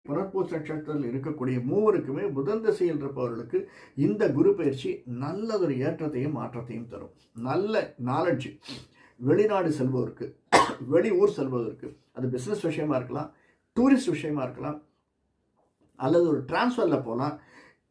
புனர்பூச நட்சத்திரத்தில் இருக்கக்கூடிய மூவருக்குமே புதன் திசையில் இருப்பவர்களுக்கு இந்த குரு பயிற்சி நல்லதொரு ஏற்றத்தையும் மாற்றத்தையும் தரும். நல்ல நாலெட்ஜ், வெளிநாடு செல்பவருக்கு, வெளியூர் செல்பவருக்கு, அது பிஸ்னஸ் விஷயமா இருக்கலாம், டூரிஸ்ட் விஷயமா இருக்கலாம், அல்லது ஒரு டிரான்ஸ்ஃபரில் போகலாம்.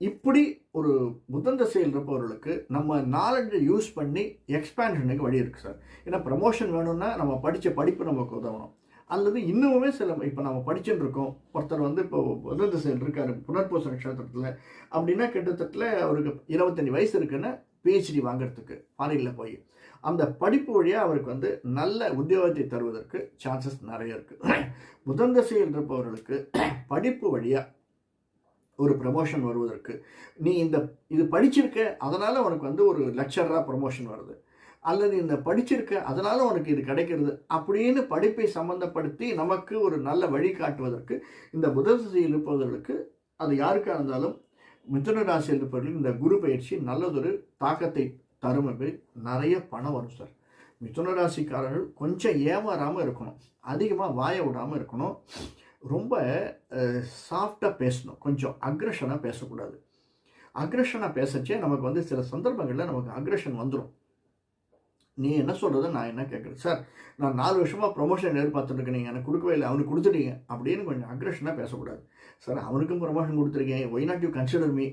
இப்படி ஒரு புதன் திசையில் இருப்பவர்களுக்கு நம்ம நாலெட்ஜை யூஸ் பண்ணி எக்ஸ்பேன்ஷனுக்கு வழி இருக்குது சார். ஏன்னா ப்ரமோஷன் வேணும்னா நம்ம படித்த படிப்பு நமக்கு உதவணும். அல்லது இன்னுமே சில இப்போ நம்ம படிச்சுட்டு இருக்கோம், ஒருத்தர் வந்து இப்போ புதன் திசையில் இருக்கார் புனர்பூச நட்சத்திரத்தில் அப்படின்னா கிட்டத்தட்ட அவருக்கு 25 வயசு இருக்குன்னு பிஹெச்டி வாங்கிறதுக்கு ஃபாரினில் போய் அந்த படிப்பு வழியாக அவருக்கு வந்து நல்ல உத்தியோகத்தை தருவதற்கு சான்சஸ் நிறைய இருக்குது. புதன் திசையில் இருப்பவர்களுக்கு படிப்பு வழியாக ஒரு ப்ரமோஷன் வருவதற்கு, நீ இது படிச்சிருக்க அதனால் உனக்கு வந்து ஒரு லெக்சராக ப்ரமோஷன் வருது, அல்லது இந்த படிச்சிருக்க அதனால் உனக்கு இது கிடைக்கிறது அப்படின்னு படிப்பை சம்மந்தப்படுத்தி நமக்கு ஒரு நல்ல வழி காட்டுவதற்கு இந்த புதன் திசையில் இருப்பவர்களுக்கு, அது யாருக்காக இருந்தாலும் மிதுன ராசியில் இருப்பவர்களுக்கு இந்த குரு பயிற்சி நல்லதொரு தாக்கத்தை தரும். நிறைய பணம் வரும் சார். மிதுன ராசிக்காரர்கள் கொஞ்சம் ஏமாறாமல் இருக்கணும், அதிகமாக வாய விடாமல் இருக்கணும், ரொம்ப சாஃப்டாக பேசணும், கொஞ்சம் அக்ரெஷனாக பேசக்கூடாது. அக்ரெஷனாக பேசச்சே நமக்கு வந்து சில சந்தர்ப்பங்களில் நமக்கு அக்ரெஷன் வந்துடும். நீ என்ன சொல்கிறத நான் என்ன கேட்குறேன் சார், நான் 4 வருஷமாக ப்ரொமோஷன் எதிர்பார்த்துருக்கேன், நீங்கள் எனக்கு கொடுக்கவே இல்லை, அவனுக்கு கொடுத்துட்டீங்க அப்படின்னு கொஞ்சம் அக்ரெஷனாக பேசக்கூடாது. சார் அவனுக்கும் ப்ரொமோஷன் கொடுத்துருக்கேன், why not you consider me